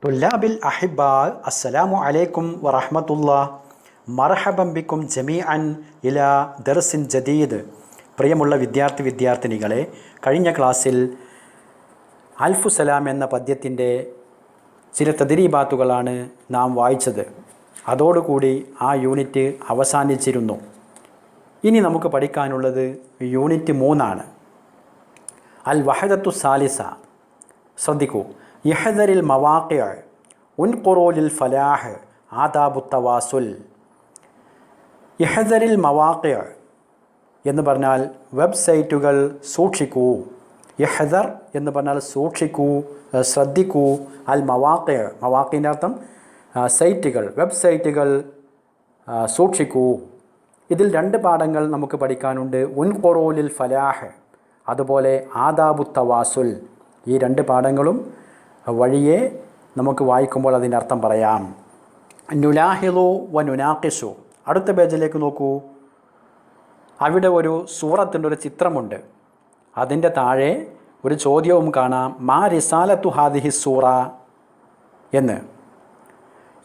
തുല്ലാബിൽ അഹിബ അസ്സലാമു അലൈക്കും വറഹ്മത്തുള്ളാഹ്. മർഹബൻ ബിക്കും ജമീഅൻ ഇലാ ദർസിൻ ജദീദ്. പ്രിയമുള്ള വിദ്യാർത്ഥിനികളെ, കഴിഞ്ഞ ക്ലാസ്സിൽ അൽഫു സലാം എന്ന പദ്യത്തിൻ്റെ ചില തദ്രീബാത്തുകളാണ് നാം വായിച്ചത്. അതോടുകൂടി ആ യൂണിറ്റ് അവസാനിച്ചിരുന്നു. ഇനി നമുക്ക് പഠിക്കാനുള്ളത് യൂണിറ്റ് 3 അൽ വഹദത്തു സാലിസ. ശ്രദ്ധിക്കൂ. യഹ്ദരിൽ മവാഖിഅ ഉൻഖുറൂലിൽ ഫലാഹ് ആദാബു തവാസുൽ. യഹ്ദരിൽ മവാഖിഅ എന്ന് പറഞ്ഞാൽ വെബ്സൈറ്റുകൾ സൂക്ഷിക്കൂ. യഹ്ദർ എന്ന് പറഞ്ഞാൽ സൂക്ഷിക്കൂ, ശ്രദ്ധിക്കൂ. അൽ മവാഖിഅ, മവാഖിൻ്റെ അർത്ഥം സൈറ്റുകൾ, വെബ്സൈറ്റുകൾ സൂക്ഷിക്കൂ. ഇതിൽ 2 പാഠങ്ങൾ നമുക്ക് പഠിക്കാനുണ്ട്. ഉൻഖുറൂലിൽ ഫലാഹ്, അതുപോലെ ആദാബു തവാസുൽ. ഈ 2 പാഠങ്ങളും വഴിയെ നമുക്ക് വായിക്കുമ്പോൾ അതിൻ്റെ അർത്ഥം പറയാം. നുലാഹിലു വ നുനാഖിഷു. അടുത്ത പേജിലേക്ക് നോക്കൂ. അവിടെ ഒരു സൂറത്തിൻ്റെ ഒരു ചിത്രമുണ്ട്. അതിൻ്റെ താഴെ ഒരു ചോദ്യവും കാണാം. മാ റിസാലത്തു ഹാദിഹി സൂറ എന്ന്.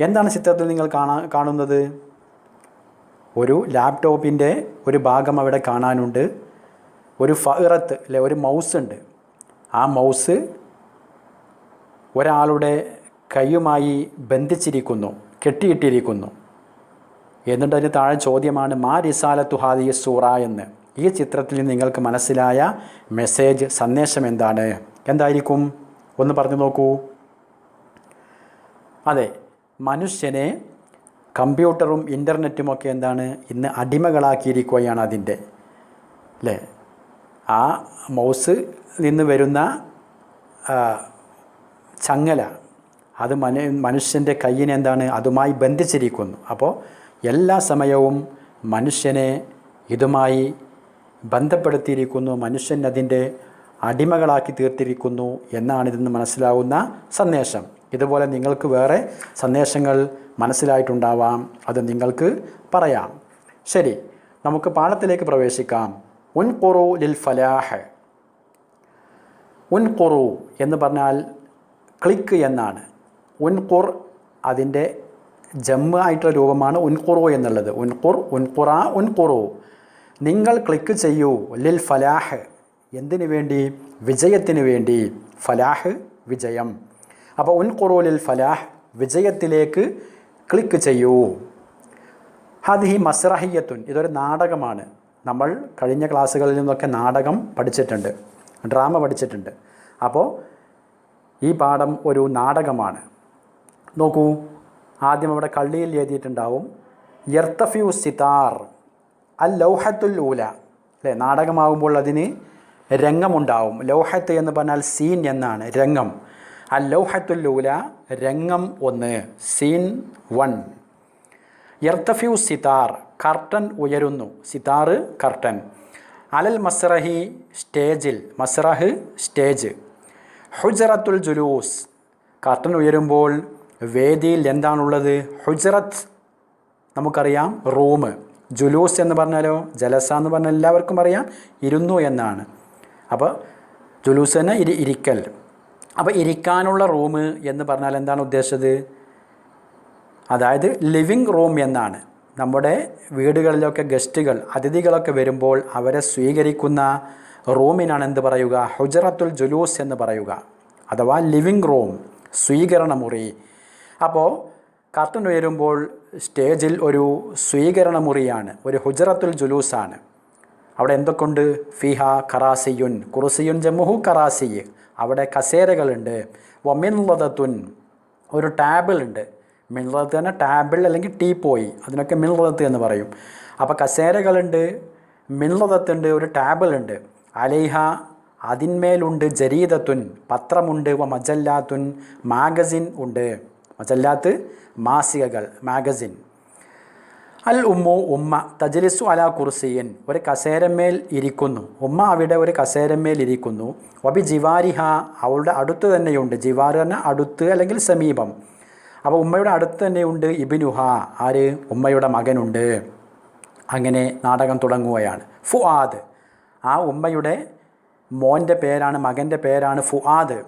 എന്താണ് ചിത്രത്തിൽ നിങ്ങൾ കാണുന്നത്? ഒരു ലാപ്ടോപ്പിൻ്റെ ഒരു ഭാഗം അവിടെ കാണാനുണ്ട്. ഒരു ഫഅറത്ത് അല്ലെ, ഒരു മൗസ് ഉണ്ട്. ആ മൗസ് ഒരാളുടെ കൈയുമായി ബന്ധിച്ചിരിക്കുന്നു, കെട്ടിയിട്ടിരിക്കുന്നു. എന്നിട്ട് അതിന് താഴെ ചോദ്യമാണ് മാ റിസാലത്തു ഹാദിഹി സൂറ എന്ന്. ഈ ചിത്രത്തിൽ നിങ്ങൾക്ക് മനസ്സിലായ മെസ്സേജ്, സന്ദേശം എന്താണ്? എന്തായിരിക്കും? ഒന്ന് പറഞ്ഞു നോക്കൂ. അതെ, മനുഷ്യനെ കമ്പ്യൂട്ടറും ഇൻ്റർനെറ്റുമൊക്കെ എന്താണ് ഇന്ന് അടിമകളാക്കിയിരിക്കുകയാണ് അതിൻ്റെ, അല്ലേ? ആ മൗസ് നിന്ന് വരുന്ന ചങ്ങല അത് മനുഷ്യൻ്റെ കയ്യിനെ എന്താണ് അതുമായി ബന്ധിച്ചിരിക്കുന്നു. അപ്പോൾ എല്ലാ സമയവും മനുഷ്യനെ ഇതുമായി ബന്ധപ്പെടുത്തിയിരിക്കുന്നു, മനുഷ്യൻ അതിൻ്റെ അടിമകളാക്കി തീർത്തിരിക്കുന്നു എന്നാണ് ഇതിൽ നിന്ന് മനസ്സിലാവുന്ന സന്ദേശം. ഇതുപോലെ നിങ്ങൾക്ക് വേറെ സന്ദേശങ്ങൾ മനസ്സിലായിട്ടുണ്ടാവാം, അത് നിങ്ങൾക്ക് പറയാം. ശരി, നമുക്ക് പാഠത്തിലേക്ക് പ്രവേശിക്കാം. ഉൻഖുറു ലിൽ ഫലാഹ്. ഉൻഖുറു എന്ന് പറഞ്ഞാൽ ക്ലിക്ക് എന്നാണ്. ഉൻഖുർ അതിൻ്റെ ജമ്മ് ആയിട്ടുള്ള രൂപമാണ് ഉൻഖുറു എന്നുള്ളത്. ഉൻഖുർ, ഉൻഖുറ, ഉൻഖുറു. നിങ്ങൾ ക്ലിക്ക് ചെയ്യൂ. ലിൽ ഫലാഹ്, എന്തിനു വേണ്ടി? വിജയത്തിന് വേണ്ടി. ഫലാഹ്, വിജയം. അപ്പോൾ ഉൻഖുറു ലിൽ ഫലാഹ്, വിജയത്തിലേക്ക് ക്ലിക്ക് ചെയ്യൂ. ഹാദിഹി മസ്റഹിയത്തുൻ, ഇതൊരു നാടകമാണ്. നമ്മൾ കഴിഞ്ഞ ക്ലാസ്സുകളിൽ നിന്നൊക്കെ നാടകം പഠിച്ചിട്ടുണ്ട്, ഡ്രാമ പഠിച്ചിട്ടുണ്ട്. അപ്പോൾ ഈ പാഠം ഒരു നാടകമാണ്. നോക്കൂ, ആദ്യം അവിടെ കള്ളിയിൽ എഴുതിയിട്ടുണ്ടാവും യർത്തഫിയു സിതാർ അൽ ലൗഹത്തുൽ ഊല, അല്ലേ? നാടകമാകുമ്പോൾ അതിന് രംഗമുണ്ടാവും. ലൗഹത്ത് എന്ന് പറഞ്ഞാൽ സീൻ എന്നാണ്, രംഗം. അൽ ലൗഹത്തുൽ ഊല, രംഗം 1, സീൻ 1. യർത്തഫിയു സിതാർ, കർട്ടൻ ഉയരുന്നു. സിതാർ, കർട്ടൻ. അലൽ മസ്റഹി, സ്റ്റേജിൽ. മസ്റഹ്, സ്റ്റേജ്. ഹുജറത്തുൽ ജുലൂസ്, കർട്ടൻ ഉയരുമ്പോൾ വേദിയിൽ എന്താണുള്ളത്? ഹുജറത്ത്, നമുക്കറിയാം, റൂം. ജുലൂസ് എന്ന് പറഞ്ഞാലോ, ജലസ എന്ന് പറഞ്ഞാൽ എല്ലാവർക്കും അറിയാം, ഇരുന്നു എന്നാണ്. അപ്പോൾ ജുലൂസ് തന്നെ ഇരിക്കൽ. അപ്പോൾ ഇരിക്കാനുള്ള റൂം എന്ന് പറഞ്ഞാൽ എന്താണ് ഉദ്ദേശിച്ചത്? അതായത് ലിവിങ് റൂം എന്നാണ്. നമ്മുടെ വീടുകളിലൊക്കെ ഗസ്റ്റുകൾ, അതിഥികളൊക്കെ വരുമ്പോൾ അവരെ സ്വീകരിക്കുന്ന റൂമിനാണ് എന്ത് പറയുക? ഹുജറത്തുൽ ജുലൂസ് എന്ന് പറയുക, അഥവാ ലിവിങ് റൂം, സ്വീകരണ മുറി. അപ്പോൾ കർട്ടൻ ഉയരുമ്പോൾ സ്റ്റേജിൽ ഒരു സ്വീകരണ മുറിയാണ്, ഒരു ഹുജറത്തുൽ ജുലൂസാണ്. അവിടെ എന്തൊക്കെയുണ്ട്? ഫിഹ ഖറാസിയുൻ, കുർസിയുൻ ജമ്മുഹു ഖറാസി, അവിടെ കസേരകളുണ്ട്. വമിൻലദത്തുൻ, ഒരു ടേബിൾ ഉണ്ട്. മിൻലദത്ത് തന്നെ ടേബിൾ അല്ലെങ്കിൽ ടീപ്പോയി, അതിനൊക്കെ മിൻലദത്ത് എന്ന് പറയും. അപ്പോൾ കസേരകളുണ്ട്, മിൻലദത്തുണ്ട്, ഒരു ടേബിൾ ഉണ്ട്. അലൈഹ, അതിന്മേലുണ്ട്. ജരീദത്തുൻ, പത്രമുണ്ട്. വ മജല്ലാത്തുൻ, മാഗസിൻ ഉണ്ട്. മജല്ലാത്ത്, മാസികകൾ, മാഗസിൻ. അൽ ഉമ്മു, ഉമ്മ. തജ്ലിസു അലാ കുർസിയൻ, ഒരു കസേരമേൽ ഇരിക്കുന്നു. ഉമ്മ അവിടെ ഒരു കസേരമേൽ ഇരിക്കുന്നു. വബി ജിവാരിഹ, അവളുടെ അടുത്ത് തന്നെയുണ്ട്. ജിവാർ തന്നെ അടുത്ത് അല്ലെങ്കിൽ സമീപം. അപ്പോൾ ഉമ്മയുടെ അടുത്ത് തന്നെയുണ്ട്. ഇബ്നുഹ, ആര്? ഉമ്മയുടെ മകനുണ്ട്. അങ്ങനെ നാടകം തുടങ്ങുകയാണ്. ഫുആദ്, ആ ഉമ്മയുടെ മോൻ്റെ പേരാണ്, മകൻ്റെ പേരാണ് ഫുആദ്.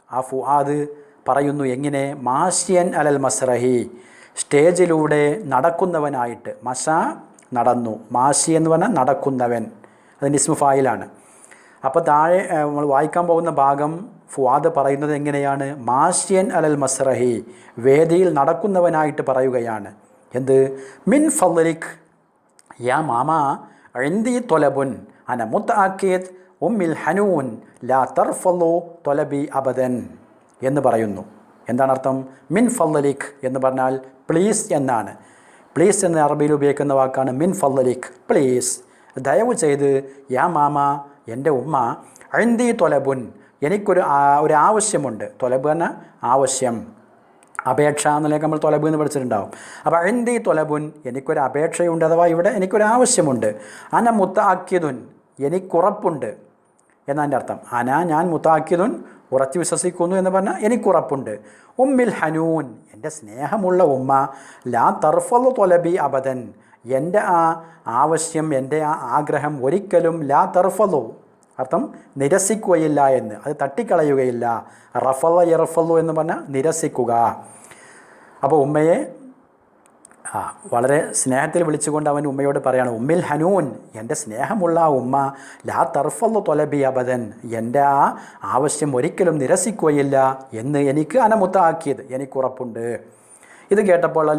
ആ ഫുആദ് പറയുന്നു എങ്ങനെ? മാഷിയൻ അലൽ മസ്റഹി, സ്റ്റേജിലൂടെ നടക്കുന്നവനായിട്ട്. മഷ നടന്നു, മാഷി എന്ന് പറഞ്ഞാൽ നടക്കുന്നവൻ, അതിൻ്റെ ഇസ്മു ഫായിലാണ്. അപ്പോൾ താഴെ നമ്മൾ വായിക്കാൻ പോകുന്ന ഭാഗം ഫുആദ് പറയുന്നത് എങ്ങനെയാണ്? മാഷിയൻ അലൽ മസ്റഹി, വേദിയിൽ നടക്കുന്നവനായിട്ട് പറയുകയാണ്. എന്ത്? മിൻ ഫളിക് യാ മാമ ഇൻദി തൊലബുൻ അന മുത്തഅക്കിദ് ഉമ്മിൽ ഹനൂൻ ലാ തർഫളു തൊലബി അബദൻ എന്ന് പറയുന്നു. എന്താണ് അർത്ഥം? മിൻ ഫളിക് എന്ന് പറഞ്ഞാൽ പ്ലീസ് എന്നാണ്. പ്ലീസ് എന്ന അറബിയിൽ ഉപയോഗിക്കുന്ന വാക്കാണ് മിൻ ഫളിക്, പ്ലീസ്, ദയവ് ചെയ്ത്. യാ മാമ, എൻ്റെ ഉമ്മ, ഇൻദി തൊലബുൻ, എനിക്കൊരു ആവശ്യമുണ്ട്. തൊലബ് പറഞ്ഞാൽ ആവശ്യം, അപേക്ഷ എന്നതിലേക്ക് നമ്മൾ തൊലബ് എന്ന് പഠിച്ചിട്ടുണ്ടാവും. അപ്പോൾ ഇൻദി തൊലബുൻ, എനിക്കൊരു അപേക്ഷയുണ്ട്, അഥവാ ഇവിടെ എനിക്കൊരു ആവശ്യമുണ്ട്. അന മുത്തഅക്കിദുൻ, എനിക്കുറപ്പുണ്ട് എന്നതിൻ്റെ അർത്ഥം. ഞാൻ മുത്തഅക്കിദുൻ, ഉറച്ചു വിശ്വസിക്കുന്നു എന്ന് പറഞ്ഞാൽ എനിക്കുറപ്പുണ്ട്. ഉമ്മിൽ ഹനൂൻ, എൻ്റെ സ്നേഹമുള്ള ഉമ്മ, ലാ തർഫളു തൊലബി അബദൻ, എൻ്റെ ആ ആവശ്യം, എൻ്റെ ആ ആഗ്രഹം ഒരിക്കലും ലാ തർഫളു, അർത്ഥം നിരസിക്കുകയില്ല എന്ന്, അത് തട്ടിക്കളയുകയില്ല. റഫള യർഫളു എന്ന് പറഞ്ഞാൽ നിരസിക്കുക. അപ്പോൾ ഉമ്മയെ വളരെ സ്നേഹത്തിൽ വിളിച്ചുകൊണ്ട് അവൻ ഉമ്മയോട് പറയാണ്, ഉമ്മിൽ ഹനൂൻ, എൻ്റെ സ്നേഹമുള്ള ആ ഉമ്മ, ലാ തർഫളു തൊലബി അബദൻ, എൻ്റെ ആ ആവശ്യം ഒരിക്കലും നിരസിക്കുകയില്ല എന്ന് എനിക്ക് അനമുത്താക്കിയത്, എനിക്കുറപ്പുണ്ട്. ഇത് കേട്ടപ്പോൾ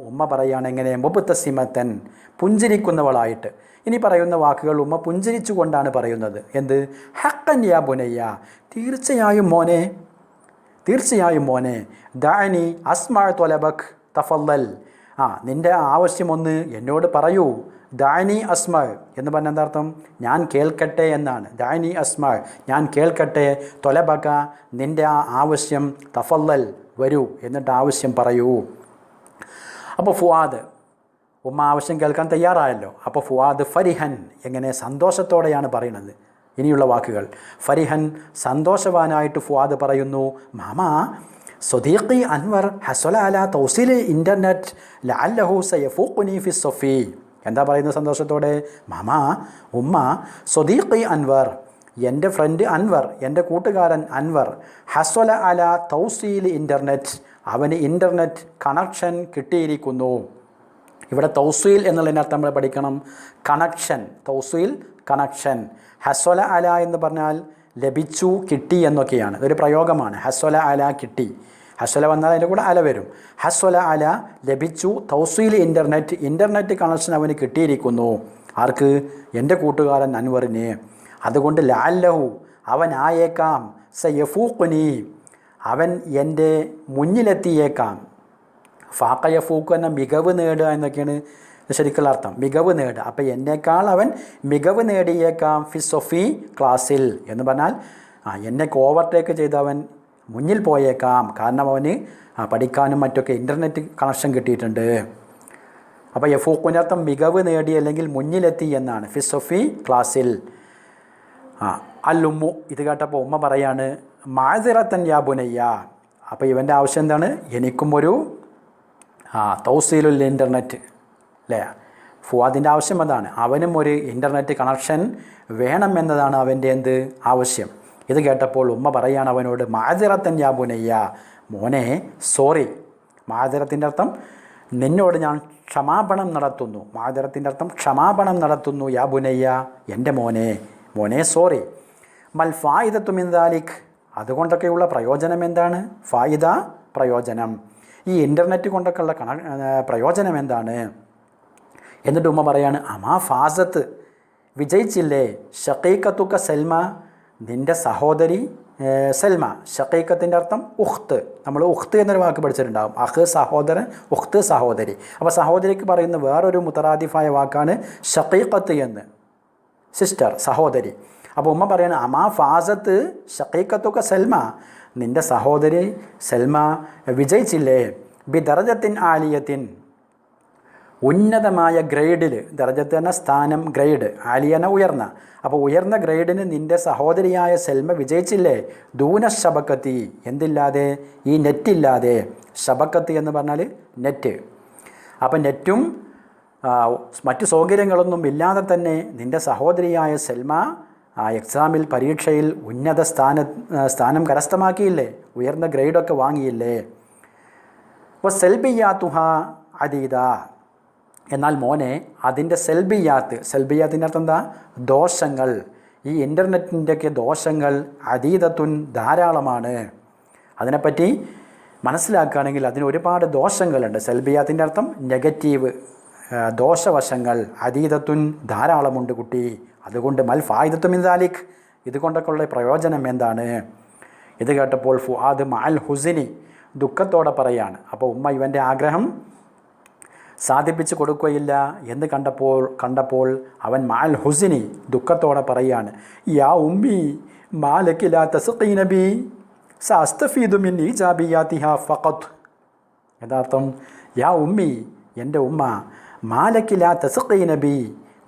ഉമ്മ പറയുകയാണ് എങ്ങനെ? മുബ്തസിമത്തൻ, പുഞ്ചിരിക്കുന്നവളായിട്ട്. ഇനി പറയുന്ന വാക്കുകൾ ഉമ്മ പുഞ്ചിരിച്ചു കൊണ്ടാണ് പറയുന്നത്. എന്ത്? ഹഖൻ യാ ബുനയ്യ, തീർച്ചയായും മോനെ, തീർച്ചയായും മോനെ. ദഅനി അസ്മഅ ത്വലബക് തഫല്ലൽ, നിൻ്റെ ആവശ്യമൊന്ന് എന്നോട് പറയൂ. ദഅനി അസ്മഅ എന്ന് പറഞ്ഞാൽ എന്താ അർത്ഥം? ഞാൻ കേൾക്കട്ടെ എന്നാണ്. ദഅനി അസ്മഅ, ഞാൻ കേൾക്കട്ടെ. ത്വലബക, നിൻ്റെ ആ ആവശ്യം. തഫല്ലൽ, വരൂ, എന്നിട്ട് ആവശ്യം പറയൂ. അപ്പോൾ ഫുആദ്, ഉമ്മ ആവശ്യം കേൾക്കാൻ തയ്യാറായല്ലോ. അപ്പോൾ ഫുആദ് ഫരിഹൻ, എങ്ങനെ? സന്തോഷത്തോടെയാണ് പറയുന്നത്. ഇനിയുള്ള വാക്കുകൾ, ഫരിഹൻ, സന്തോഷവാനായിട്ട് ഫുആദ് പറയുന്നു, മാമ സ്വദീഖി അൻവർ ഹസല അല തൗസീൽ ഇൻ്റർനെറ്റ് ലഅല്ലഹു സയഫൂഖുനി ഫി സഫി. എന്താ പറയുന്നത് സന്തോഷത്തോടെ? മാമ, ഉമ്മ, സ്വദീഖി അൻവർ, എൻ്റെ ഫ്രണ്ട് അൻവർ, എൻ്റെ കൂട്ടുകാരൻ അൻവർ, ഹസല അല തൗസീൽ ഇൻ്റർനെറ്റ്, അവന് ഇൻ്റർനെറ്റ് കണക്ഷൻ കിട്ടിയിരിക്കുന്നു. ഇവിടെ തൗസീൽ എന്നുള്ളതിൻ്റെ അർത്ഥം നമ്മൾ പഠിക്കണം. Connection, തൗസീൽ connection. ഹസ്വല അല എന്ന് പറഞ്ഞാൽ ലഭിച്ചു, കിട്ടി എന്നൊക്കെയാണ്. ഇതൊരു പ്രയോഗമാണ്. ഹസ്വല അല, കിട്ടി. ഹസ്വല വന്നാൽ അതിൻ്റെ കൂടെ അല വരും. ഹസ്വല അല, ലഭിച്ചു. തൗസീൽ ഇൻ്റർനെറ്റ്, ഇൻ്റർനെറ്റ് കണക്ഷൻ അവന് കിട്ടിയിരിക്കുന്നു. ആർക്ക്? എൻ്റെ കൂട്ടുകാരൻ അൻവറിന്. അതുകൊണ്ട് ലഅല്ലഹു, അവൻ ആയേക്കാം, സയഫൂഖുനി, അവൻ എൻ്റെ മുന്നിലെത്തിയേക്കാം. ഫാഖ യഫൂഖ് എന്ന മികവ് നേടുക എന്നൊക്കെയാണ് ശരിക്കുള്ള അർത്ഥം, മികവ് നേടുക. അപ്പോൾ എന്നേക്കാൾ അവൻ മികവ് നേടിയേക്കാം ഫി സൊഫി, ക്ലാസ്സിൽ എന്ന് പറഞ്ഞാൽ എന്നെ ഓവർടേക്ക് ചെയ്ത് അവൻ മുന്നിൽ പോയേക്കാം. കാരണം അവന് പഠിക്കാനും മറ്റൊക്കെ ഇൻ്റർനെറ്റ് കണക്ഷൻ കിട്ടിയിട്ടുണ്ട്. അപ്പോൾ യഫൂഖിൻ്റെ അർത്ഥം മികവ് നേടി അല്ലെങ്കിൽ മുന്നിലെത്തി എന്നാണ്. ഫി സൊഫി, ക്ലാസ്സിൽ. ഉമ്മു, ഇത് കേട്ടപ്പോൾ ഉമ്മ പറയാണ്, മാസിറത്തൻ യാ ബുനയ്യ. അപ്പോൾ ഇവൻ്റെ ആവശ്യം എന്താണ്? എനിക്കും ഒരു തൗസീലുൽ ഇൻ്റർനെറ്റ്, അല്ലേ? ഫുആദിൻ്റെ ആവശ്യം അതാണ്. അവനും ഒരു ഇൻ്റർനെറ്റ് കണക്ഷൻ വേണമെന്നതാണ് അവൻ്റെ എന്ത് ആവശ്യം. ഇത് കേട്ടപ്പോൾ ഉമ്മ പറയാണ് അവനോട്, മാസിറത്തൻ യാ ബുനയ്യ, മോനെ സോറി. മാസിറത്തിൻ്റെ അർത്ഥം നിന്നോട് ഞാൻ ക്ഷമാപണം നടത്തുന്നു. മാസിറത്തിൻ്റെ അർത്ഥം ക്ഷമാപണം നടത്തുന്നു. യാ ബുനയ്യ, എൻ്റെ മോനെ, മോനെ സോറി. മൽ ഫായിദത്തു മിൻ ദാലിക്, അതുകൊണ്ടൊക്കെയുള്ള പ്രയോജനം എന്താണ്? ഫായിദ, പ്രയോജനം. ഈ ഇൻ്റർനെറ്റ് കൊണ്ടൊക്കെയുള്ള പ്രയോജനം എന്താണ്? എന്നിട്ട് ഉമ്മ പറയാണ്, അമാ ഫാസത്ത്, വിജയിച്ചില്ലേ, ഷഖീഖത്തുക സൽമ, നിൻ്റെ സഹോദരി സൽമ. ഷഖീഖത്തിൻ്റെ അർത്ഥം ഉഖ്ത്. നമ്മൾ ഉഖ്ത് എന്നൊരു വാക്ക് പഠിച്ചിട്ടുണ്ടാകും. അഹ് സഹോദരൻ, ഉഖ്ത് സഹോദരി. അപ്പോൾ സഹോദരിക്ക് പറയുന്ന വേറൊരു മുതറാദിഫായ വാക്കാണ് ഷഖീഖത്ത് എന്ന്, സിസ്റ്റർ, സഹോദരി. അപ്പോൾ ഉമ്മ പറയാണ്, അമാ ഫാസത്ത് ഷഖീഖത്തുക സൽമ, നിൻ്റെ സഹോദരി സൽമ വിജയിച്ചില്ലേ, ബി ദറജത്തിൻ ആലിയത്തിൻ, ഉന്നതമായ ഗ്രേഡിൽ. ദറജത്ത് എന്ന സ്ഥാനം, ഗ്രേഡ്, ആലിയന ഉയർന്ന. അപ്പോൾ ഉയർന്ന ഗ്രേഡിന് നിൻ്റെ സഹോദരിയായ സൽമ വിജയിച്ചില്ലേ, ദൂന ശബക്കത്തി, എന്തില്ലാതെ? ഈ നെറ്റില്ലാതെ. ശബക്കത്ത് എന്ന് പറഞ്ഞാൽ നെറ്റ്. അപ്പം നെറ്റും മറ്റു സൗകര്യങ്ങളൊന്നും ഇല്ലാതെ തന്നെ നിൻ്റെ സഹോദരിയായ സൽമ എക്സാമിൽ പരീക്ഷയിൽ ഉന്നത സ്ഥാനം കരസ്ഥമാക്കിയില്ലേ, ഉയർന്ന ഗ്രേഡൊക്കെ വാങ്ങിയില്ലേ. അപ്പോൾ സെൽബിയാത്തുഹ അദീദ, എന്നാൽ മോനെ അതിൻ്റെ സെൽബിയാത്തിൻ്റെ അർത്ഥം എന്താ? ദോഷങ്ങൾ. ഈ ഇൻ്റർനെറ്റിൻ്റെയൊക്കെ ദോഷങ്ങൾ അദീദത്തുൻ ധാരാളമാണ്. അതിനെപ്പറ്റി മനസ്സിലാക്കുകയാണെങ്കിൽ അതിന് ഒരുപാട് ദോഷങ്ങളുണ്ട്. സെൽബിയാത്തിൻ്റെ അർത്ഥം നെഗറ്റീവ്, ദോഷവശങ്ങൾ. അദീദത്തുൻ ധാരാളമുണ്ട് കുട്ടി. അതുകൊണ്ട് മൽ ഫായിദത്തു മിൻ ദാലിക്, ഇതുകൊണ്ടൊക്കെയുള്ള പ്രയോജനം എന്താണ്? ഇത് കേട്ടപ്പോൾ ഫുആദ് മഅൽ ഹുസ്നി, ദുഃഖത്തോടെ പറയാണ്. അപ്പോൾ ഉമ്മ ഇവൻ്റെ ആഗ്രഹം സാധിപ്പിച്ചു കൊടുക്കുകയില്ല എന്ന് കണ്ടപ്പോൾ അവൻ മഅൽ ഹുസ്നി, ദുഃഖത്തോടെ പറയാണ്, യാ ഉമ്മി മാലകി ലാ തസ്ഖീന ബി സഅസ്തഫീദു മിൻ ഇജാബിയാതിഹാ ഫഖത്ത്. യഥാർത്ഥം യാ ഉമ്മി, എൻ്റെ ഉമ്മ, മാലകി ലാ തസ്ഖീന ബി,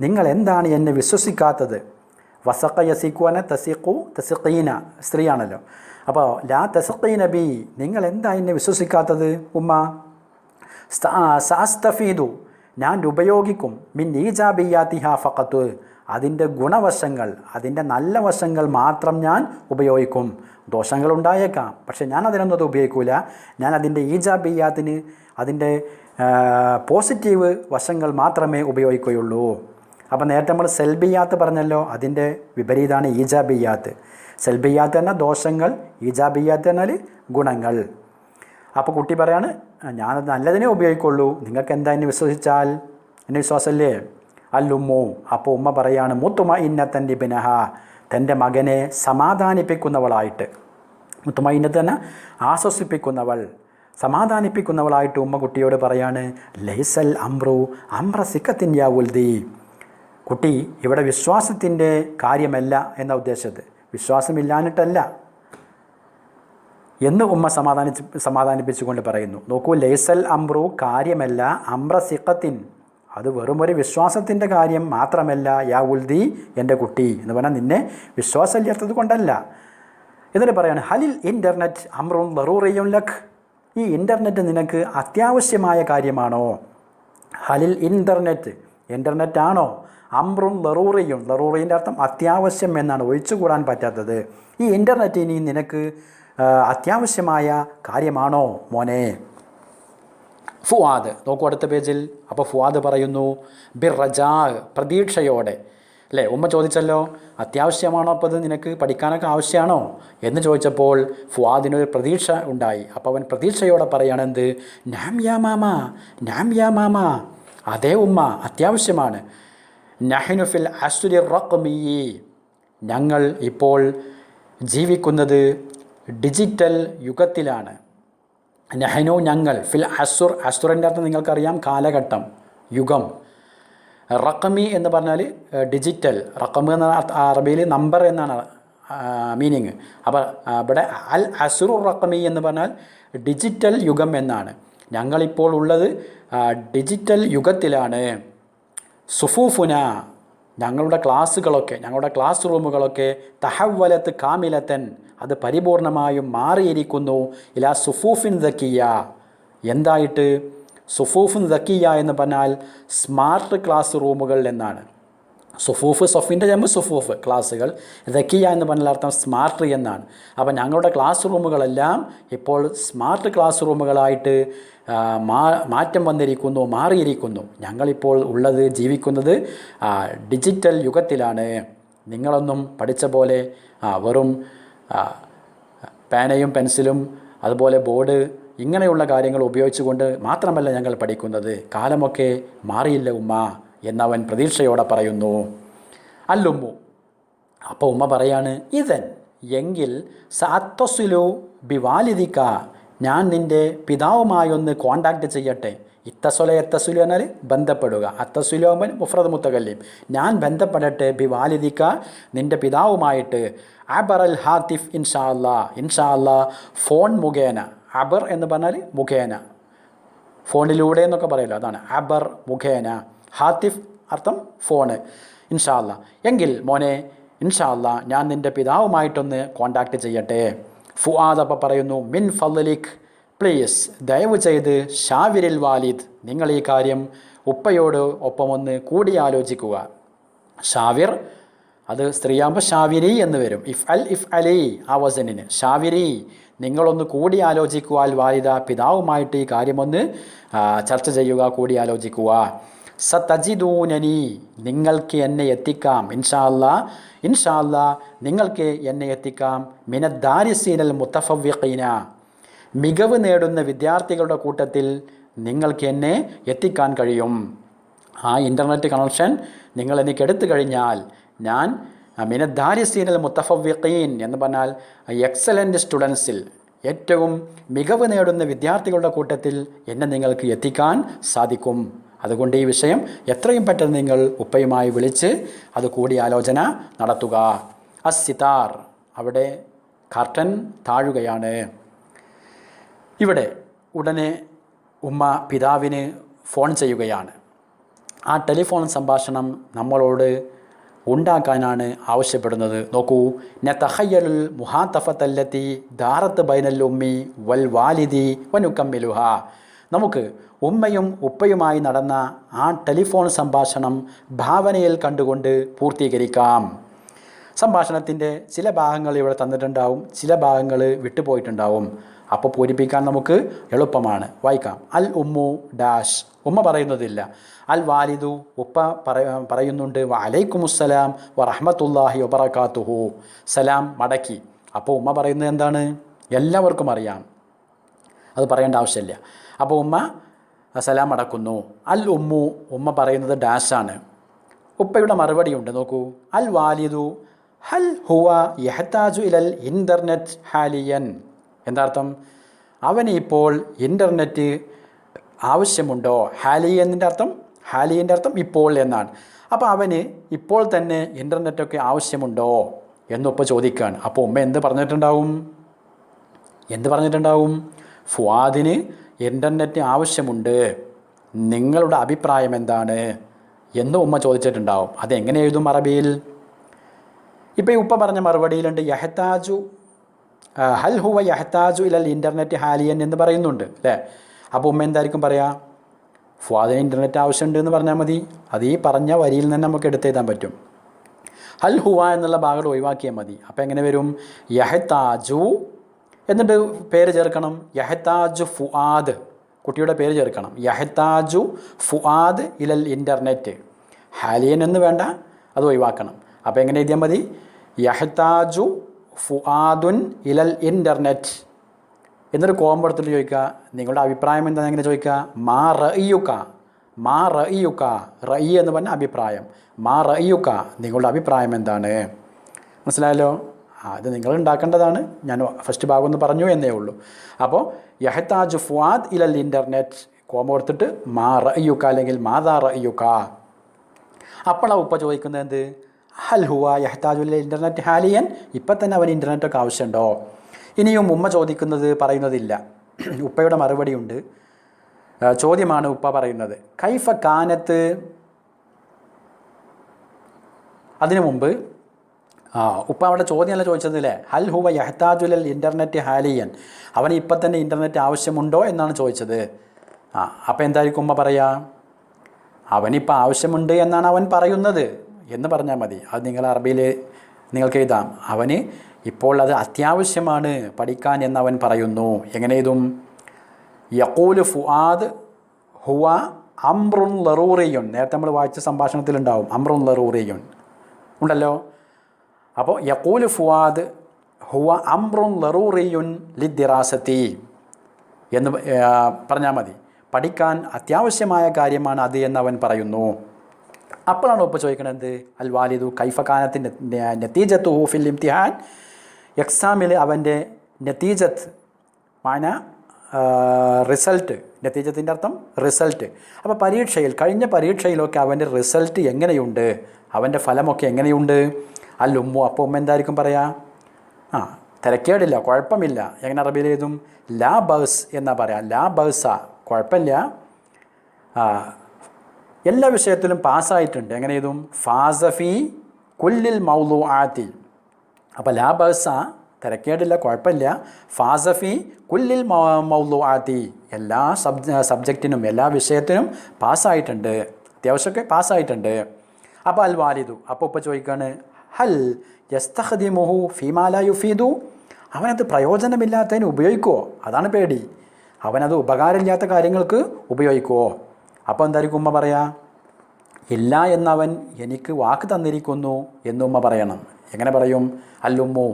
നിങ്ങൾ എന്താണ് എന്നെ വിശ്വസിക്കാത്തത്? വസഖ യസിഖുന തസിഖു, തസ്ഖീന സ്ത്രീയാണല്ലോ. അപ്പോൾ ലാ തസ്ഖീന ബി, നിങ്ങൾ എന്താ എന്നെ വിശ്വസിക്കാത്തത് ഉമ്മ? സഅസ്തഫീദു, ഞാൻ ഉപയോഗിക്കും, മിൻ ഈജാബിയാതിഹാ ഫഖത്ത്, അതിൻ്റെ ഗുണവശങ്ങൾ, അതിൻ്റെ നല്ല വശങ്ങൾ മാത്രം ഞാൻ ഉപയോഗിക്കും. ദോഷങ്ങളുണ്ടായേക്കാം, പക്ഷേ ഞാൻ അതിനൊന്നും അത് ഉപയോഗിക്കില്ല. ഞാൻ അതിൻ്റെ ഈജാബിയാത്തിന്, അതിൻ്റെ പോസിറ്റീവ് വശങ്ങൾ മാത്രമേ ഉപയോഗിക്കുകയുള്ളൂ. അപ്പോൾ നേരത്തെ നമ്മൾ സെൽബിയാത്ത് പറഞ്ഞല്ലോ, അതിൻ്റെ വിപരീതമാണ് ഈജാബിയാത്ത്. സെൽബിയാത്ത് എന്നാൽ ദോഷങ്ങൾ, ഈജാബിയാത്ത് എന്നാൽ ഗുണങ്ങൾ. അപ്പോൾ കുട്ടി പറയാണ്, ഞാനത് നല്ലതിനെ ഉപയോഗിക്കുള്ളൂ, നിങ്ങൾക്ക് എന്താ എന്നെ വിശ്വസിച്ചാൽ? എന്നെ വിശ്വാസമല്ലേ? അല്ലുമ്മു, അപ്പോൾ ഉമ്മ പറയാണ്, മുത്തുമഇന്നത്തൻ ഇബ്നഹ, തൻ്റെ മകനെ സമാധാനിപ്പിക്കുന്നവളായിട്ട്. മുത്തുമഇന്നത്ത് തന്നെ ആശ്വസിപ്പിക്കുന്നവൾ, സമാധാനിപ്പിക്കുന്നവളായിട്ട് ഉമ്മ കുട്ടിയോട് പറയാണ്, ലൈസൽ അംറു അംറ സിക്കത്തിൻ യാ ഉൽദി, കുട്ടി ഇവിടെ വിശ്വാസത്തിൻ്റെ കാര്യമല്ല എന്ന ഉദ്ദേശത്ത്, വിശ്വാസമില്ലാഞ്ഞിട്ടല്ല എന്ന് ഉമ്മ സമാധാനിപ്പിച്ചുകൊണ്ട് പറയുന്നു. നോക്കൂ, ലൈസൽ അംറു കാര്യമല്ല, അംറ സിഖത്തിൻ, അത് വെറുമൊരു വിശ്വാസത്തിൻ്റെ കാര്യം മാത്രമല്ല, യാ ഉൽദി എൻ്റെ കുട്ടി എന്ന് പറഞ്ഞാൽ നിന്നെ വിശ്വാസമില്ലാത്തത് കൊണ്ടല്ല. എന്നിട്ട് പറയാണ്, ഹലിൽ ഇൻ്റർനെറ്റ് അംറുൻ ദറൂറിയുൻ ലക്, ഈ ഇൻ്റർനെറ്റ് നിനക്ക് അത്യാവശ്യമായ കാര്യമാണോ? ഹലിൽ ഇൻ്റർനെറ്റ് ആണോ? അംറുൻ ദറൂറിയുൻ, ദറൂറിൻ്റെ അർത്ഥം അത്യാവശ്യം എന്നാണ്, ഒഴിച്ചുകൂടാൻ പറ്റാത്തത്. ഈ ഇൻ്റർനെറ്റ് ഇനി നിനക്ക് അത്യാവശ്യമായ കാര്യമാണോ മോനെ? ഫുആദ്, നോക്കൂ അടുത്ത പേജിൽ. അപ്പോൾ ഫുആദ് പറയുന്നു, ബിർ റജാ, പ്രതീക്ഷയോടെ. അല്ലേ, ഉമ്മ ചോദിച്ചല്ലോ, അത്യാവശ്യമാണോ അപ്പോൾ അത് നിനക്ക് പഠിക്കാനൊക്കെ ആവശ്യമാണോ എന്ന് ചോദിച്ചപ്പോൾ ഫുആദിനൊരു പ്രതീക്ഷ ഉണ്ടായി. അപ്പോൾ അവൻ പ്രതീക്ഷയോടെ പറയുകയാണെന്ത്? നാം യാ മാമ, അതേ ഉമ്മ, അത്യാവശ്യമാണ്. നഹ്നു ഫിൽ അസ്രി റഖ്മി, ഞങ്ങൾ ഇപ്പോൾ ജീവിക്കുന്നത് ഡിജിറ്റൽ യുഗത്തിലാണ്. നഹ്നു, ഞങ്ങൾ, ഫിൽ അസുറിൻ്റെ അർത്ഥം നിങ്ങൾക്കറിയാം, കാലഘട്ടം, യുഗം. റഖമി എന്ന് പറഞ്ഞാൽ ഡിജിറ്റൽ, റഖമ് എന്ന അറബിയിൽ നമ്പർ എന്നാണ് മീനിങ്. അപ്പോൾ ഇവിടെ അൽ അസുറു റഖമി എന്ന് പറഞ്ഞാൽ ഡിജിറ്റൽ യുഗം എന്നാണ്. ഞങ്ങളിപ്പോൾ ഉള്ളത് ഡിജിറ്റൽ യുഗത്തിലാണ്. സുഫൂഫുന, ഞങ്ങളുടെ ക്ലാസ്സുകളൊക്കെ, ഞങ്ങളുടെ ക്ലാസ് റൂമുകളൊക്കെ തഹവ്വലത്ത് കാമിലത്തൻ, അത് പരിപൂർണമായും മാറിയിരിക്കുന്നു. ഇലാ സുഫൂഫിൻ ദക്കിയ, എന്തായിട്ട്? സുഫൂഫുൻ ദക്കിയ എന്ന് പറഞ്ഞാൽ സ്മാർട്ട് ക്ലാസ് റൂമുകൾ എന്നാണ്. സുഫൂഫ്, സൊഫിൻ്റെ ജമ്പ് സുഫൂഫ്, ക്ലാസ്സുകൾ. ദക്കിയ എന്ന് പറഞ്ഞാൽ അർത്ഥം സ്മാർട്ട് എന്നാണ്. അപ്പോൾ ഞങ്ങളുടെ ക്ലാസ് റൂമുകളെല്ലാം ഇപ്പോൾ സ്മാർട്ട് ക്ലാസ് റൂമുകളായിട്ട് മാറ്റം വന്നിരിക്കുന്നു, മാറിയിരിക്കുന്നു. ഞങ്ങളിപ്പോൾ ഉള്ളത്, ജീവിക്കുന്നത് ഡിജിറ്റൽ യുഗത്തിലാണ്. നിങ്ങളൊന്നും പഠിച്ച പോലെ വെറും പേനയും പെൻസിലും അതുപോലെ ബോർഡ് ഇങ്ങനെയുള്ള കാര്യങ്ങൾ ഉപയോഗിച്ചുകൊണ്ട് മാത്രമല്ല ഞങ്ങൾ പഠിക്കുന്നത്. കാലമൊക്കെ മാറിയില്ല ഉമ്മ എന്നവൻ പ്രതീക്ഷയോടെ പറയുന്നു. അല്ലുമ്മു, അപ്പോൾ ഉമ്മ പറയാണ്, ഇതൻ, എങ്കിൽ സഅത്തസിലു ബിവാലിദിക, ഞാൻ നിൻ്റെ പിതാവുമായൊന്ന് കോണ്ടാക്ട് ചെയ്യട്ടെ. എത്തസുലു എന്നാൽ ബന്ധപ്പെടുക, അത്തസുലു ആകുമ്പോൾ മുഫ്രദ് മുത്തകല്ലിം, ഞാൻ ബന്ധപ്പെടട്ടെ ബിവാലിദിക, നിൻ്റെ പിതാവുമായിട്ട്. അബറൽ ഹാത്തിഫ്, ഇൻഷാ അല്ലാ, ഫോൺ മുഖേന. അബർ എന്ന് പറഞ്ഞാൽ മുഖേന, ഫോണിലൂടെ എന്നൊക്കെ പറയല്ലോ, അതാണ് അബർ, മുഖേന. ഹാത്തിഫ് അർത്ഥം ഫോണ്. ഇൻഷാ അല്ലാ, എങ്കിൽ മോനെ ഇൻഷാ അല്ലാ ഞാൻ നിൻ്റെ പിതാവുമായിട്ടൊന്ന് കോണ്ടാക്ട് ചെയ്യട്ടെ. ഫുആദ് അപ്പോൾ പറയുന്നു, മിൻ ഫദ്ലിക്, പ്ലീസ്, ദയവ് ചെയ്ത്, ഷാവിരിൽ വാലിദ്, നിങ്ങൾ ഈ കാര്യം ഉപ്പയോട് ഒപ്പമൊന്ന് കൂടിയാലോചിക്കുക. ഷാവിർ അത് സ്ത്രീയാകുമ്പോൾ ഷാവിരി എന്ന് വരും. ഇഫ് അലി ആ വസനിന് ഷാവിരി, നിങ്ങളൊന്ന് കൂടി ആലോചിക്കുക, അൽ വാലിദ പിതാവുമായിട്ട് ഈ കാര്യമൊന്ന് ചർച്ച ചെയ്യുക, കൂടി ആലോചിക്കുക. സതജിദൂനനി നിങ്ങൾക്ക് എന്നെ എത്തിക്കാം, ഇൻഷാ അല്ലാ നിങ്ങൾക്ക് എന്നെ എത്തിക്കാം, മിനദ്ദാരിസീനൽ മുത്തഫവ്വിഖീന മികവ് നേടുന്ന വിദ്യാർത്ഥികളുടെ കൂട്ടത്തിൽ നിങ്ങൾക്ക് എന്നെ എത്തിക്കാൻ കഴിയും. ആ ഇൻ്റർനെറ്റ് കണക്ഷൻ നിങ്ങൾ എനിക്ക് എടുത്തു കഴിഞ്ഞാൽ ഞാൻ മിനദ്ദാരിസീനൽ മുത്തഫവ്വിഖീൻ എന്ന് പറഞ്ഞാൽ എക്സലൻ്റ് സ്റ്റുഡൻസിൽ ഏറ്റവും മികവ് നേടുന്ന വിദ്യാർത്ഥികളുടെ കൂട്ടത്തിൽ എന്നെ നിങ്ങൾക്ക് എത്തിക്കാൻ സാധിക്കും. അതുകൊണ്ട് ഈ വിഷയം എത്രയും പെട്ടെന്ന് നിങ്ങൾ ഉപ്പയുമായി വിളിച്ച് അത് കൂടിയാലോചന നടത്തുക. അസ്സിതാർ, അവിടെ കർട്ടൻ താഴുകയാണ്. ഇവിടെ ഉടനെ ഉമ്മ പിതാവിന് ഫോൺ ചെയ്യുകയാണ്. ആ ടെലിഫോൺ സംഭാഷണം നമ്മളോട് ഉണ്ടാക്കാനാണ് ആവശ്യപ്പെടുന്നത്. നോക്കൂ, നതഖയ്യലുൽ മുഹാത്തഫത്തല്ലത്തി ദാറത്ത് ബൈനൽ ഉമ്മി വൽ വാലിദി വനുക്കമ്മിലുഹ. നമുക്ക് ഉമ്മയും ഉപ്പയുമായി നടന്ന ആ ടെലിഫോൺ സംഭാഷണം ഭാവനയിൽ കണ്ടുകൊണ്ട് പൂർത്തീകരിക്കാം. സംഭാഷണത്തിൻ്റെ ചില ഭാഗങ്ങൾ ഇവിടെ തന്നിട്ടുണ്ടാവും, ചില ഭാഗങ്ങൾ വിട്ടുപോയിട്ടുണ്ടാവും. അപ്പോൾ പൂരിപ്പിക്കാൻ നമുക്ക് എളുപ്പമാണ്. വായിക്കാം. അൽ ഉമ്മു ഡാഷ്, ഉമ്മ പറയുന്നതില്ല. അൽ വാലിദു, ഉപ്പ പറയുന്നുണ്ട്. വഅലൈക്കുമുസ്സലാം വറഹ്മത്തുള്ളാഹി വബറകാതുഹു, സലാം മടക്കി. അപ്പോൾ ഉമ്മ പറയുന്നത് എന്താണ്? എല്ലാവർക്കും അറിയാം, അത് പറയേണ്ട ആവശ്യമില്ല. അപ്പോൾ ഉമ്മ സലാം മടക്കുന്നു. അൽ ഉമ്മു, ഉമ്മ പറയുന്നത് ഡാഷാണ്. ഉപ്പയുടെ മറുപടിയുണ്ട്. നോക്കൂ. അൽ വാലിദു ഹൽ ഹുവ യഹ്താജു ഇലൽ ഇൻ്റർനെറ്റ് ഹാലിയൻ. എന്താർത്ഥം? അവന് ഇപ്പോൾ ഇൻ്റർനെറ്റ് ആവശ്യമുണ്ടോ? ഹാലിയൻ്റെ അർത്ഥം ഇപ്പോൾ എന്നാണ്. അപ്പോൾ അവന് ഇപ്പോൾ തന്നെ ഇൻ്റർനെറ്റൊക്കെ ആവശ്യമുണ്ടോ എന്നുപ്പ ചോദിക്കുകയാണ്. അപ്പോൾ ഉമ്മ എന്ത് പറഞ്ഞിട്ടുണ്ടാവും? ഫുആദിന് ഇൻ്റർനെറ്റ് ആവശ്യമുണ്ട്, നിങ്ങളുടെ അഭിപ്രായം എന്താണ് എന്ന് ഉമ്മ ചോദിച്ചിട്ടുണ്ടാവും. അതെങ്ങനെ എഴുതും അറബിയിൽ? ഇപ്പോൾ ഈ ഉപ്പ പറഞ്ഞ മറുപടിയിലുണ്ട് യഹ്താജു, ഹൽ ഹുവ യഹ്താജു ഇലൽ ഇൻ്റർനെറ്റ് ഹാലിയൻ എന്ന് പറയുന്നുണ്ട് അല്ലേ? അപ്പോൾ ഉമ്മ എന്തായിരിക്കും പറയുക? ഫുആദിന് ഇൻ്റർനെറ്റ് ആവശ്യമുണ്ട് എന്ന് പറഞ്ഞാൽ മതി. അത് ഈ പറഞ്ഞ വരിയിൽ നിന്ന് നമുക്ക് എടുത്തെഴുതാൻ പറ്റും. ഹൽ ഹുവ എന്നുള്ള ഭാഗം ഒഴിവാക്കിയാൽ മതി. അപ്പോൾ എങ്ങനെ വരും? യഹ്താജു എന്നിട്ട് പേര് ചേർക്കണം. യഹ്താജു ഫുആദ്, കുട്ടിയുടെ പേര് ചേർക്കണം. യഹ്താജു ഫുആദ് ഇലൽ ഇൻ്റർനെറ്റ്. ഹാലിയൻ എന്ന് വേണ്ട, അത് ഒഴിവാക്കണം. അപ്പോൾ എങ്ങനെ എഴുതിയാൽ മതി? യഹ്താജു ഫുആദുൻ ഇലൽ ഇൻ്റർനെറ്റ്. എന്നൊരു കോമ്പ് എടുത്തിട്ട് ചോദിക്കുക, നിങ്ങളുടെ അഭിപ്രായം എന്താണെന്ന് എങ്ങനെ ചോദിക്കുക? മാ റഅയ്യുക. റഅയ് എന്ന് പറഞ്ഞാൽ അഭിപ്രായം. മാ റഅയ്യുക, നിങ്ങളുടെ അഭിപ്രായം എന്താണ്? മനസ്സിലായല്ലോ? അത് നിങ്ങൾ ഉണ്ടാക്കേണ്ടതാണ്. ഞാൻ ഫസ്റ്റ് ഭാഗം ഒന്ന് പറഞ്ഞു എന്നേ ഉള്ളൂ. അപ്പോൾ യഹ്താജു ഫുആദ് ഇലൽ ഇൻ്റർനെറ്റ് കോമ്പ് കൊടുത്തിട്ട് മാ റഅയ്യുക അല്ലെങ്കിൽ മാദാ റഅയ്യുക. അപ്പോഴാണ് ഉപ്പ ചോദിക്കുന്നത് എന്ത്? ഹൽ ഹുവ യഹ്താജു ഇലൽ ഇൻ്റർനെറ്റ് ഹാലിയൻ, ഇപ്പം തന്നെ അവന് ഇൻ്റർനെറ്റൊക്കെ ആവശ്യമുണ്ടോ? ഇനിയും ഉമ്മ പറയുന്നതില്ല. ഉപ്പയുടെ മറുപടിയുണ്ട്. ചോദ്യമാണ് ഉപ്പ പറയുന്നത്. കൈഫ കാനത്ത്, അതിനു മുമ്പ് ഉപ്പ അവിടെ ചോദ്യമല്ല ചോദിച്ചതില്ലേ? ഹൽ ഹുവ യഹ്താജു ഇലൽ ഇൻ്റർനെറ്റ് ഹാലിയൻ, അവന് ഇപ്പം തന്നെ ഇൻ്റർനെറ്റ് ആവശ്യമുണ്ടോ എന്നാണ് ചോദിച്ചത്. അപ്പോൾ എന്തായിരിക്കും ഉമ്മ പറയുക? അവനിപ്പോൾ ആവശ്യമുണ്ട് എന്നാണ് അവൻ പറയുന്നത് എന്ന് പറഞ്ഞാൽ മതി. അത് നിങ്ങൾ അറബിയിൽ നിങ്ങൾക്ക് എഴുതാം. അവന് ഇപ്പോൾ അത് അത്യാവശ്യമാണ് പഠിക്കാൻ എന്നവൻ പറയുന്നു. എങ്ങനെ എഴുതും? യഖൂലു ഫുആദ് ഹുവ അംറുൻ ലറൂറിയുൻ. നേരത്തെ നമ്മൾ വായിച്ച സംഭാഷണത്തിലുണ്ടാവും അംറുൻ ലറൂറിയുൻ ഉണ്ടല്ലോ. അപ്പോൾ യഖൂലു ഫുആദ് ഹുവ അംറുൻ ലറൂറിയുൻ ലിദ്ദിറാസത്തി എന്ന് പറഞ്ഞാൽ മതി. പഠിക്കാൻ അത്യാവശ്യമായ കാര്യമാണ് അത് എന്നവൻ പറയുന്നു. അപ്പോഴാണ് ഉപ്പ ചോദിക്കണത് അൽ വാലിദു കൈഫ കാനത്തിൻ്റെ നതീജത്തു ഫിൽ ഇംതിഹാൻ, എക്സാമിൽ അവൻ്റെ നതീജത്ത് മാന റിസൾട്ട്. നതീജത്തിൻ്റെ അർത്ഥം റിസൾട്ട്. അപ്പോൾ പരീക്ഷയിൽ, കഴിഞ്ഞ പരീക്ഷയിലൊക്കെ അവൻ്റെ റിസൾട്ട് എങ്ങനെയുണ്ട്, അവൻ്റെ ഫലമൊക്കെ എങ്ങനെയുണ്ട്? അൽ ഉമ്മു, അപ്പോൾ ഉമ്മ എന്തായിരിക്കും പറയുക? തിരക്കേടില്ല, കുഴപ്പമില്ല. എങ്ങനെ അറബിയിൽ എഴുതും? ലാ ബൗസ് എന്നാ പറയാം. ലാ ബൗസ, കുഴപ്പമില്ല, എല്ലാ വിഷയത്തിലും പാസ്സായിട്ടുണ്ട്. എങ്ങനെ എഴുതും? ഫാസഫി കുല്ലിൽ മൗലൂആത്തി. അപ്പോൾ ലാ ബൗസ, തിരക്കേടില്ല, കുഴപ്പമില്ല. ഫാസഫി കുല്ലിൽ മൗലൂആത്തി, എല്ലാ സബ്ജക്റ്റിനും എല്ലാ വിഷയത്തിനും പാസ്സായിട്ടുണ്ട്, അത്യാവശ്യമൊക്കെ പാസ്സായിട്ടുണ്ട്. അപ്പോൾ അൽ വാലിദു, അപ്പോൾ ഇപ്പോൾ ചോദിക്കുകയാണ് ഹൽ യസ്തഖദിമുഹു ഫീമാ ലാ യുഫീദു, അവനത് പ്രയോജനമില്ലാത്തതിന് ഉപയോഗിക്കുമോ? അതാണ് പേടി. അവനത് ഉപകാരമില്ലാത്ത കാര്യങ്ങൾക്ക് ഉപയോഗിക്കുമോ? അപ്പോൾ എന്തായിരിക്കും ഉമ്മ പറയാ? ഇല്ല എന്നവൻ എനിക്ക് വാക്ക് തന്നിരിക്കുന്നു എന്ന് ഉമ്മ പറയണം. എങ്ങനെ പറയും? അല്ലുമ്മു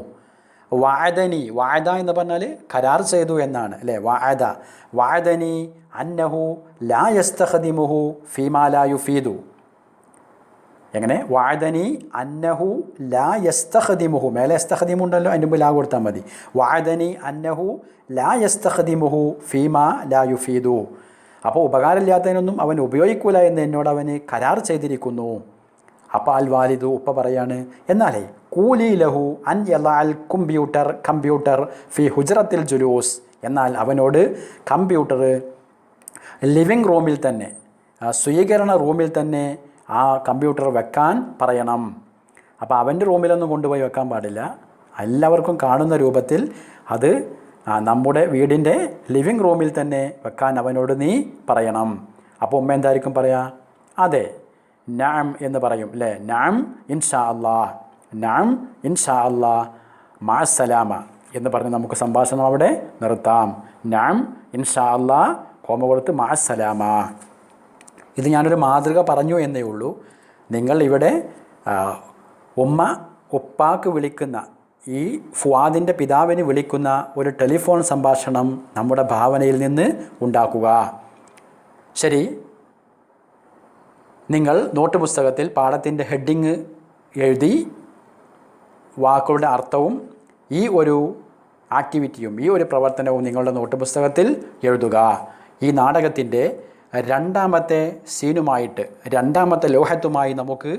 വഅദനി, വഅദ എന്ന് പറഞ്ഞാൽ കരാർ ചെയ്തു എന്നാണ് അല്ലേ? വഅദനി അന്നഹു ലാ യസ്തഖദിമുഹു ഫീമാ ലാ യുഫീദു. എങ്ങനെ? വഅദനി അന്നഹു ലാ യസ്തഖദിമുഹു, മേലെ യസ്തഖദിമു ഉണ്ടല്ലോ, അതിന് മുമ്പ് ലാ കൊടുത്താൽ മതി. വഅദനി അന്നഹു ലാ യസ്തഖദിമുഹു ഫീമാ ലാ യുഫീദു. അപ്പോൾ ഉപകാരമില്ലാത്തതിനൊന്നും അവൻ ഉപയോഗിക്കൂല എന്ന് എന്നോട് അവന് കരാർ ചെയ്തിരിക്കുന്നു. അപ്പോൾ അൽ വാലിദു, ഉപ്പ പറയാണ്, എന്നാലേ കൂലി ലഹു അൻ യലഅൽ കമ്പ്യൂട്ടർ ഫി ഹുജ്റത്തിൽ ജുലൂസ്, എന്നാൽ അവനോട് കമ്പ്യൂട്ടർ ലിവിങ് റൂമിൽ തന്നെ, സ്വീകരണ റൂമിൽ തന്നെ ആ കമ്പ്യൂട്ടർ വെക്കാൻ പറയണം. അപ്പോൾ അവൻ്റെ റൂമിലൊന്നും കൊണ്ടുപോയി വെക്കാൻ പാടില്ല, എല്ലാവർക്കും കാണുന്ന രൂപത്തിൽ അത് നമ്മുടെ വീടിൻ്റെ ലിവിങ് റൂമിൽ തന്നെ വെക്കാൻ അവനോട് നീ പറയണം. അപ്പോൾ ഉമ്മ എന്തായിരിക്കും പറയാ? അതെ, നഅം എന്ന് പറയും അല്ലേ? നഅം ഇൻഷാ അല്ലാഹ്, നഅം ഇൻഷാ അല്ലാഹ് മഅസ്സലാമ എന്ന് പറഞ്ഞ് നമുക്ക് സംഭാഷണം അവിടെ നിർത്താം. നഅം ഇൻഷാ അല്ലാഹ് കോമ കൊടുത്ത് മഅസ്സലാമ. ഇത് ഞാനൊരു മാതൃക പറഞ്ഞു എന്നേ ഉള്ളൂ. നിങ്ങൾ ഇവിടെ ഉമ്മ ഉപ്പാക്ക് വിളിക്കുന്ന, ഈ ഫുആദിൻ്റെ പിതാവിന് വിളിക്കുന്ന ഒരു ടെലിഫോൺ സംഭാഷണം നമ്മുടെ ഭാവനയിൽ നിന്ന് ഉണ്ടാക്കുക. ശരി, നിങ്ങൾ നോട്ട് പുസ്തകത്തിൽ പാഠത്തിൻ്റെ ഹെഡിങ് എഴുതി വാക്കുകളുടെ അർത്ഥവും ഈ ഒരു ആക്ടിവിറ്റിയും ഈ ഒരു പ്രവർത്തനവും നിങ്ങളുടെ നോട്ട് പുസ്തകത്തിൽ എഴുതുക. ഈ നാടകത്തിൻ്റെ രണ്ടാമത്തെ സീനുമായിട്ട്, രണ്ടാമത്തെ ലോഹത്തുമായി നമുക്ക്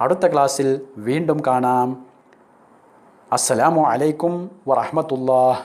അടുത്ത ക്ലാസ്സിൽ വീണ്ടും കാണാം. അസ്സലാമു അലൈക്കും വറഹ്മത്തുള്ളാഹി.